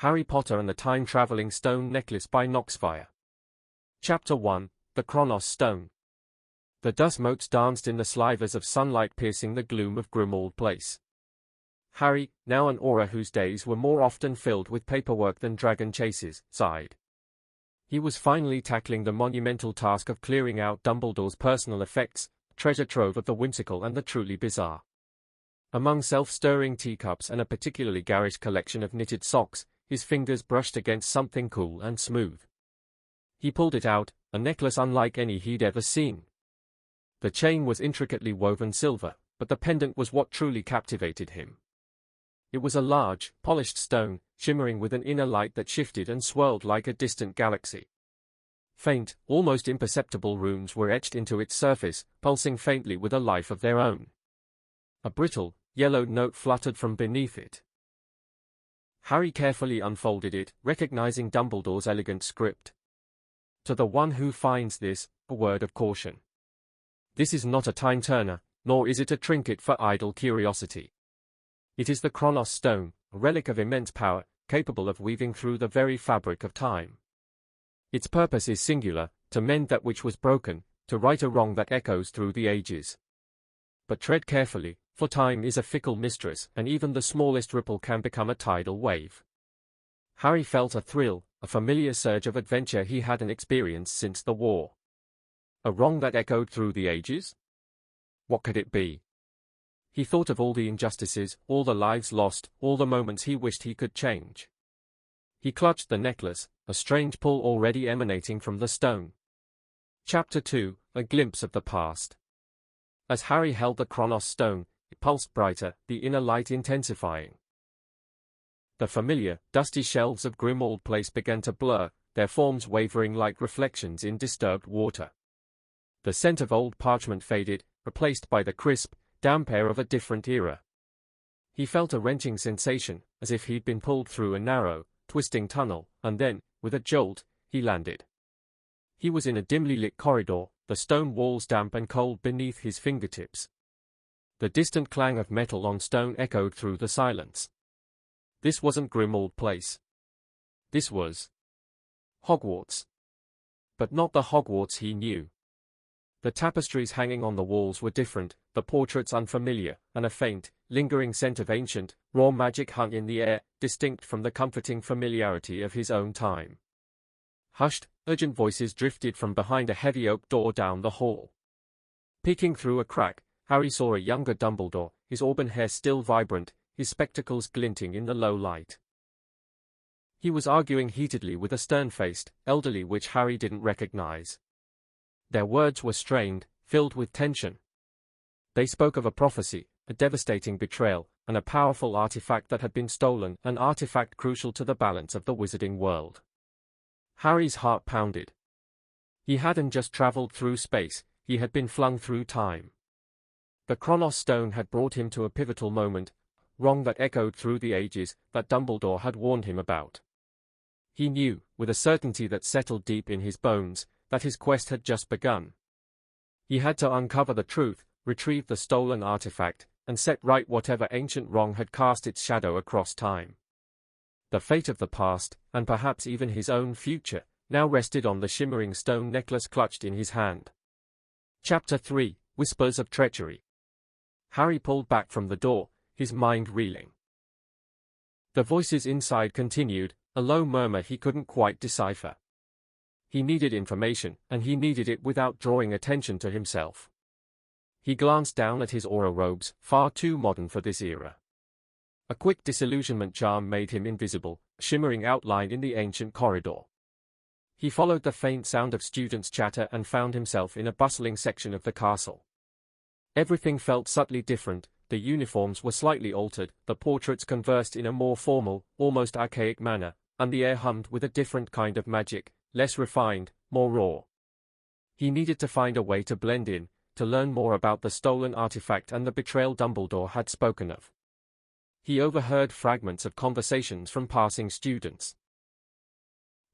Harry Potter and the Time-Traveling Stone Necklace by Knoxfire. Chapter 1, The Chronos Stone. The dust motes danced in the slivers of sunlight piercing the gloom of Grimmauld Place. Harry, now an auror whose days were more often filled with paperwork than dragon chases, sighed. He was finally tackling the monumental task of clearing out Dumbledore's personal effects, a treasure trove of the whimsical and the truly bizarre. Among self-stirring teacups and a particularly garish collection of knitted socks, his fingers brushed against something cool and smooth. He pulled it out, a necklace unlike any he'd ever seen. The chain was intricately woven silver, but the pendant was what truly captivated him. It was a large, polished stone, shimmering with an inner light that shifted and swirled like a distant galaxy. Faint, almost imperceptible runes were etched into its surface, pulsing faintly with a life of their own. A brittle, yellowed note fluttered from beneath it. Harry carefully unfolded it, recognizing Dumbledore's elegant script. To the one who finds this, a word of caution. This is not a time-turner, nor is it a trinket for idle curiosity. It is the Chronos Stone, a relic of immense power, capable of weaving through the very fabric of time. Its purpose is singular, to mend that which was broken, to right a wrong that echoes through the ages. But tread carefully, for time is a fickle mistress, and even the smallest ripple can become a tidal wave. Harry felt a thrill, a familiar surge of adventure he hadn't experienced since the war. A wrong that echoed through the ages? What could it be? He thought of all the injustices, all the lives lost, all the moments he wished he could change. He clutched the necklace, a strange pull already emanating from the stone. Chapter 2, A Glimpse of the Past. As Harry held the Chronos Stone, it pulsed brighter, the inner light intensifying. The familiar, dusty shelves of Grimmauld Place began to blur, their forms wavering like reflections in disturbed water. The scent of old parchment faded, replaced by the crisp, damp air of a different era. He felt a wrenching sensation, as if he'd been pulled through a narrow, twisting tunnel, and then, with a jolt, he landed. He was in a dimly lit corridor, the stone walls damp and cold beneath his fingertips. The distant clang of metal on stone echoed through the silence. This wasn't Grimmauld Place. This was Hogwarts. But not the Hogwarts he knew. The tapestries hanging on the walls were different, the portraits unfamiliar, and a faint, lingering scent of ancient, raw magic hung in the air, distinct from the comforting familiarity of his own time. Hushed, urgent voices drifted from behind a heavy oak door down the hall. Peeking through a crack, Harry saw a younger Dumbledore, his auburn hair still vibrant, his spectacles glinting in the low light. He was arguing heatedly with a stern-faced, elderly witch Harry didn't recognize. Their words were strained, filled with tension. They spoke of a prophecy, a devastating betrayal, and a powerful artifact that had been stolen, an artifact crucial to the balance of the wizarding world. Harry's heart pounded. He hadn't just traveled through space, he had been flung through time. The Chronos Stone had brought him to a pivotal moment, wrong that echoed through the ages, that Dumbledore had warned him about. He knew, with a certainty that settled deep in his bones, that his quest had just begun. He had to uncover the truth, retrieve the stolen artifact, and set right whatever ancient wrong had cast its shadow across time. The fate of the past, and perhaps even his own future, now rested on the shimmering stone necklace clutched in his hand. Chapter 3, Whispers of Treachery. Harry pulled back from the door, his mind reeling. The voices inside continued, a low murmur he couldn't quite decipher. He needed information, and he needed it without drawing attention to himself. He glanced down at his aura robes, far too modern for this era. A quick disillusionment charm made him invisible, a shimmering outline in the ancient corridor. He followed the faint sound of students' chatter and found himself in a bustling section of the castle. Everything felt subtly different, the uniforms were slightly altered, the portraits conversed in a more formal, almost archaic manner, and the air hummed with a different kind of magic, less refined, more raw. He needed to find a way to blend in, to learn more about the stolen artifact and the betrayal Dumbledore had spoken of. He overheard fragments of conversations from passing students.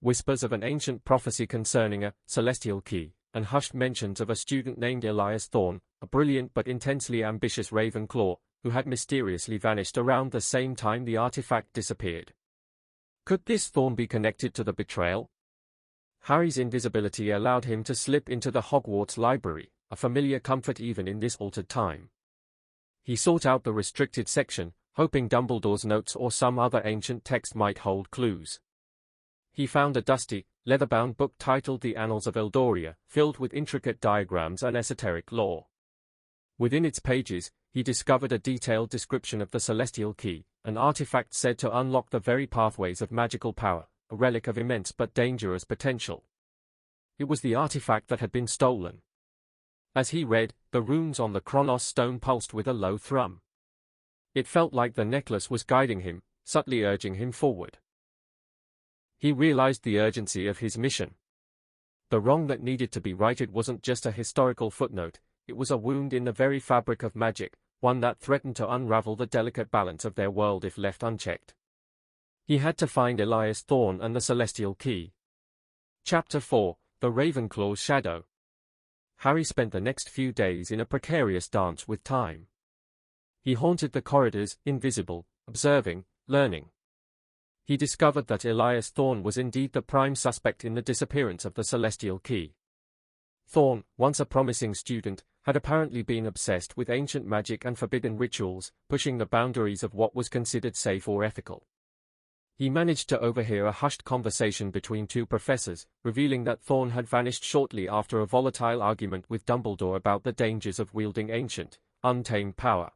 Whispers of an ancient prophecy concerning a celestial key, and hushed mentions of a student named Elias Thorne, a brilliant but intensely ambitious Ravenclaw, who had mysteriously vanished around the same time the artifact disappeared. Could this thorn be connected to the betrayal? Harry's invisibility allowed him to slip into the Hogwarts library, a familiar comfort even in this altered time. He sought out the restricted section, hoping Dumbledore's notes or some other ancient text might hold clues. He found a dusty, leather-bound book titled The Annals of Eldoria, filled with intricate diagrams and esoteric lore. Within its pages, he discovered a detailed description of the Celestial Key, an artifact said to unlock the very pathways of magical power, a relic of immense but dangerous potential. It was the artifact that had been stolen. As he read, the runes on the Chronos stone pulsed with a low thrum. It felt like the necklace was guiding him, subtly urging him forward. He realized the urgency of his mission. The wrong that needed to be righted wasn't just a historical footnote, it was a wound in the very fabric of magic, one that threatened to unravel the delicate balance of their world if left unchecked. He had to find Elias Thorne and the Celestial Key. Chapter 4: The Ravenclaw's Shadow. Harry spent the next few days in a precarious dance with time. He haunted the corridors, invisible, observing, learning. He discovered that Elias Thorne was indeed the prime suspect in the disappearance of the Celestial Key. Thorne, once a promising student, had apparently been obsessed with ancient magic and forbidden rituals, pushing the boundaries of what was considered safe or ethical. He managed to overhear a hushed conversation between two professors, revealing that Thorne had vanished shortly after a volatile argument with Dumbledore about the dangers of wielding ancient, untamed power.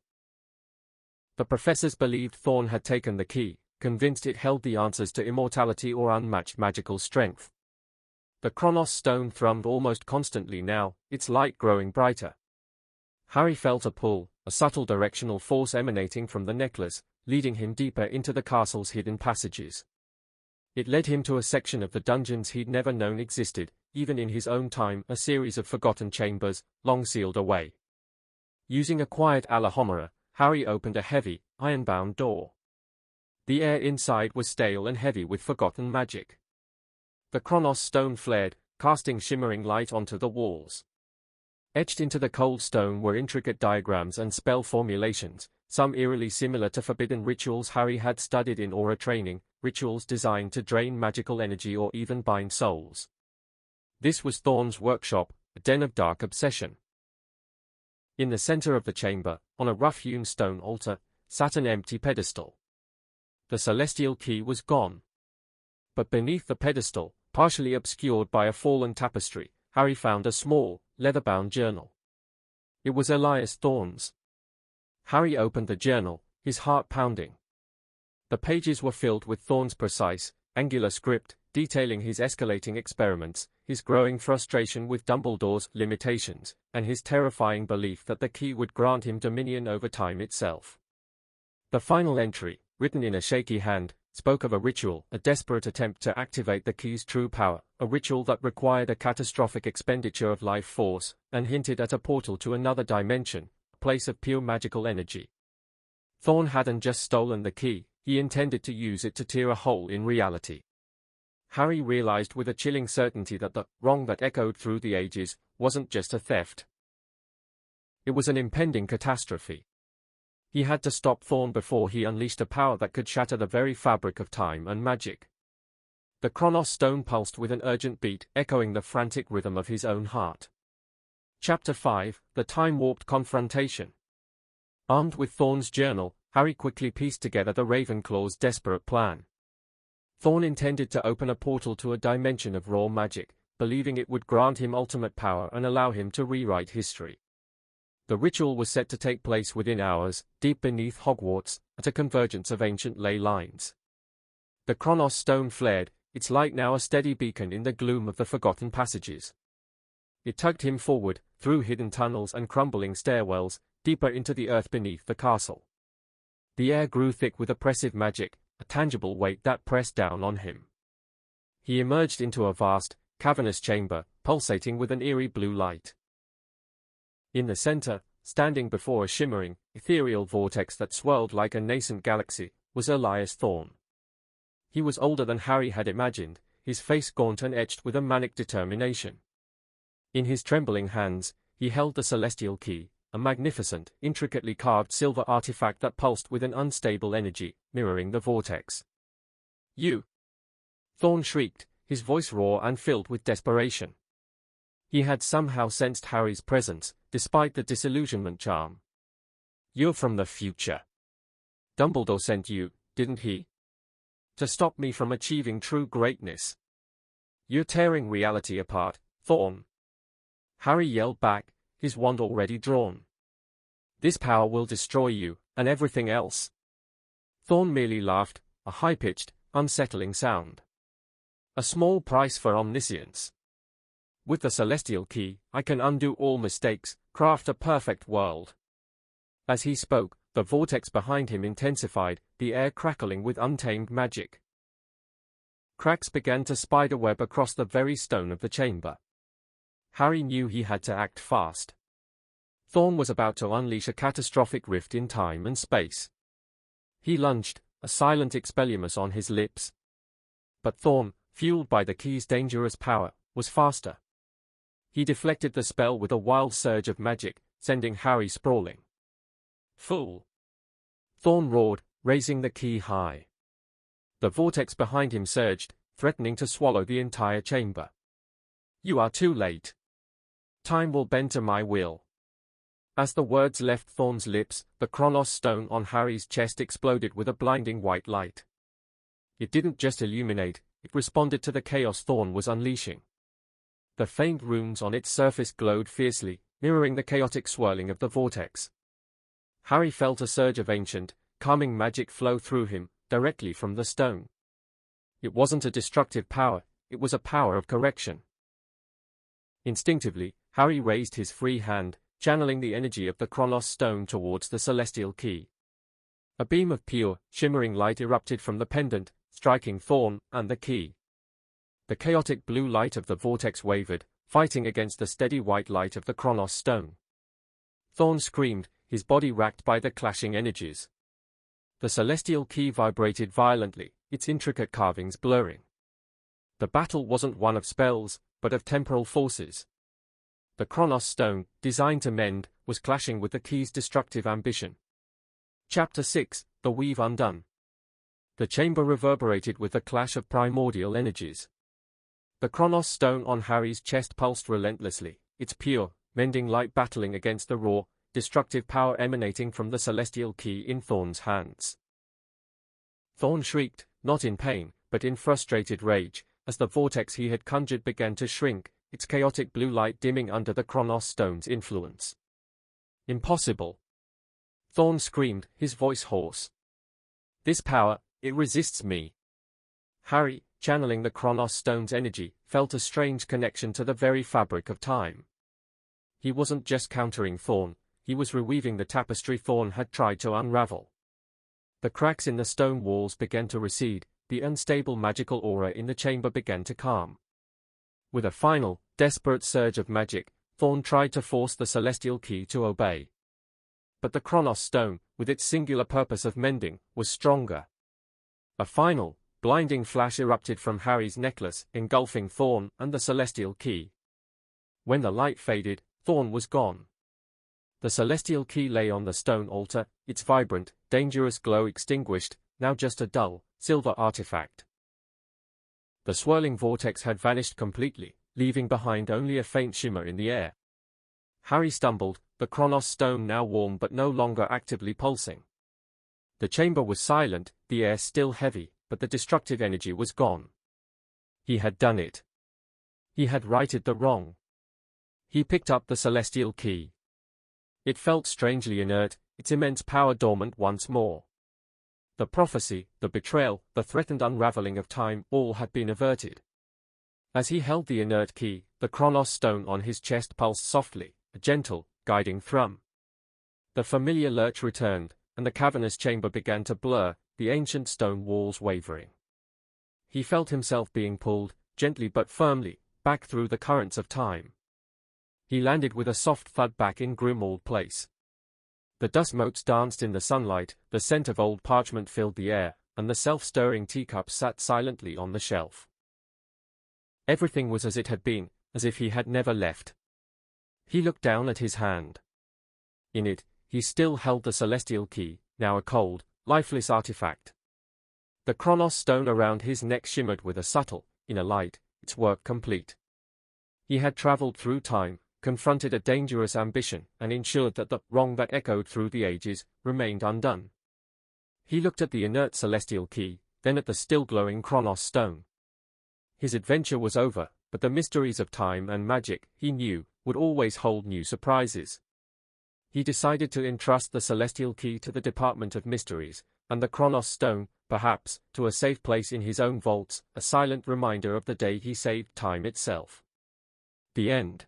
The professors believed Thorne had taken the key, convinced it held the answers to immortality or unmatched magical strength. The Chronos stone thrummed almost constantly now, its light growing brighter. Harry felt a pull, a subtle directional force emanating from the necklace, leading him deeper into the castle's hidden passages. It led him to a section of the dungeons he'd never known existed, even in his own time, a series of forgotten chambers, long sealed away. Using a quiet alahomora, Harry opened a heavy, iron-bound door. The air inside was stale and heavy with forgotten magic. The Chronos stone flared, casting shimmering light onto the walls. Etched into the cold stone were intricate diagrams and spell formulations, some eerily similar to forbidden rituals Harry had studied in aura training, rituals designed to drain magical energy or even bind souls. This was Thorne's workshop, a den of dark obsession. In the center of the chamber, on a rough-hewn stone altar, sat an empty pedestal. The Celestial Key was gone. But beneath the pedestal, partially obscured by a fallen tapestry, Harry found a small, leather-bound journal. It was Elias Thorne's. Harry opened the journal, his heart pounding. The pages were filled with Thorne's precise, angular script, detailing his escalating experiments, his growing frustration with Dumbledore's limitations, and his terrifying belief that the key would grant him dominion over time itself. The final entry, written in a shaky hand, spoke of a ritual, a desperate attempt to activate the key's true power, a ritual that required a catastrophic expenditure of life force, and hinted at a portal to another dimension, a place of pure magical energy. Thorne hadn't just stolen the key, he intended to use it to tear a hole in reality. Harry realized with a chilling certainty that the wrong that echoed through the ages wasn't just a theft. It was an impending catastrophe. He had to stop Thorne before he unleashed a power that could shatter the very fabric of time and magic. The Chronos stone pulsed with an urgent beat, echoing the frantic rhythm of his own heart. Chapter 5: The Time-Warped Confrontation. Armed with Thorne's journal, Harry quickly pieced together the Ravenclaw's desperate plan. Thorne intended to open a portal to a dimension of raw magic, believing it would grant him ultimate power and allow him to rewrite history. The ritual was set to take place within hours, deep beneath Hogwarts, at a convergence of ancient ley lines. The Chronos stone flared, its light now a steady beacon in the gloom of the forgotten passages. It tugged him forward, through hidden tunnels and crumbling stairwells, deeper into the earth beneath the castle. The air grew thick with oppressive magic, a tangible weight that pressed down on him. He emerged into a vast, cavernous chamber, pulsating with an eerie blue light. In the center, standing before a shimmering, ethereal vortex that swirled like a nascent galaxy, was Elias Thorne. He was older than Harry had imagined, his face gaunt and etched with a manic determination. In his trembling hands, he held the Celestial Key, a magnificent, intricately carved silver artifact that pulsed with an unstable energy, mirroring the vortex. "You," Thorn shrieked, his voice raw and filled with desperation. He had somehow sensed Harry's presence, despite the disillusionment charm. "You're from the future. Dumbledore sent you, didn't he? To stop me from achieving true greatness. You're tearing reality apart, Thorn." Harry yelled back, his wand already drawn. "This power will destroy you, and everything else." Thorn merely laughed, a high-pitched, unsettling sound. "A small price for omniscience. With the Celestial Key, I can undo all mistakes, craft a perfect world." As he spoke, the vortex behind him intensified, the air crackling with untamed magic. Cracks began to spiderweb across the very stone of the chamber. Harry knew he had to act fast. Thorn was about to unleash a catastrophic rift in time and space. He lunged, a silent Expelliarmus on his lips. But Thorn, fueled by the key's dangerous power, was faster. He deflected the spell with a wild surge of magic, sending Harry sprawling. "Fool!" Thorn roared, raising the key high. The vortex behind him surged, threatening to swallow the entire chamber. "You are too late. Time will bend to my will." As the words left Thorn's lips, the Chronos stone on Harry's chest exploded with a blinding white light. It didn't just illuminate, it responded to the chaos Thorn was unleashing. The faint runes on its surface glowed fiercely, mirroring the chaotic swirling of the vortex. Harry felt a surge of ancient, calming magic flow through him, directly from the stone. It wasn't a destructive power, it was a power of correction. Instinctively, Harry raised his free hand, channeling the energy of the Chronos stone towards the Celestial Key. A beam of pure, shimmering light erupted from the pendant, striking Thorn and the key. The chaotic blue light of the vortex wavered, fighting against the steady white light of the Chronos stone. Thorn screamed, his body racked by the clashing energies. The Celestial Key vibrated violently, its intricate carvings blurring. The battle wasn't one of spells, but of temporal forces. The Chronos stone, designed to mend, was clashing with the key's destructive ambition. Chapter 6, The Weave Undone. The chamber reverberated with the clash of primordial energies. The Chronos stone on Harry's chest pulsed relentlessly, its pure, mending light battling against the raw, destructive power emanating from the Celestial Key in Thorn's hands. Thorn shrieked, not in pain, but in frustrated rage, as the vortex he had conjured began to shrink, its chaotic blue light dimming under the Chronos stone's influence. "Impossible!" Thorn screamed, his voice hoarse. "This power, it resists me." Harry, channeling the Chronos stone's energy, felt a strange connection to the very fabric of time. He wasn't just countering Thorn, he was reweaving the tapestry Thorn had tried to unravel. The cracks in the stone walls began to recede, the unstable magical aura in the chamber began to calm. With a final, desperate surge of magic, Thorn tried to force the Celestial Key to obey. But the Chronos stone, with its singular purpose of mending, was stronger. A final, blinding flash erupted from Harry's necklace, engulfing Thorn and the Celestial Key. When the light faded, Thorn was gone. The Celestial Key lay on the stone altar, its vibrant, dangerous glow extinguished, now just a dull, silver artifact. The swirling vortex had vanished completely, leaving behind only a faint shimmer in the air. Harry stumbled, the Chronos stone now warm but no longer actively pulsing. The chamber was silent, the air still heavy, but the destructive energy was gone. He had done it. He had righted the wrong. He picked up the Celestial Key. It felt strangely inert, its immense power dormant once more. The prophecy, the betrayal, the threatened unraveling of time, all had been averted. As he held the inert key, the Chronos stone on his chest pulsed softly, a gentle, guiding thrum. The familiar lurch returned, and the cavernous chamber began to blur, the ancient stone walls wavering. He felt himself being pulled, gently but firmly, back through the currents of time. He landed with a soft thud back in Grimmauld Place. The dust motes danced in the sunlight, the scent of old parchment filled the air, and the self-stirring teacups sat silently on the shelf. Everything was as it had been, as if he had never left. He looked down at his hand. In it, he still held the Celestial Key, now a cold, lifeless artifact. The Chronos stone around his neck shimmered with a subtle, inner light, its work complete. He had traveled through time, confronted a dangerous ambition, and ensured that the wrong that echoed through the ages remained undone. He looked at the inert celestial key, then at the still-glowing Chronos stone. His adventure was over, but the mysteries of time and magic, he knew, would always hold new surprises. He decided to entrust the celestial key to the Department of Mysteries, and the Chronos stone, perhaps, to a safe place in his own vaults, a silent reminder of the day he saved time itself. The end.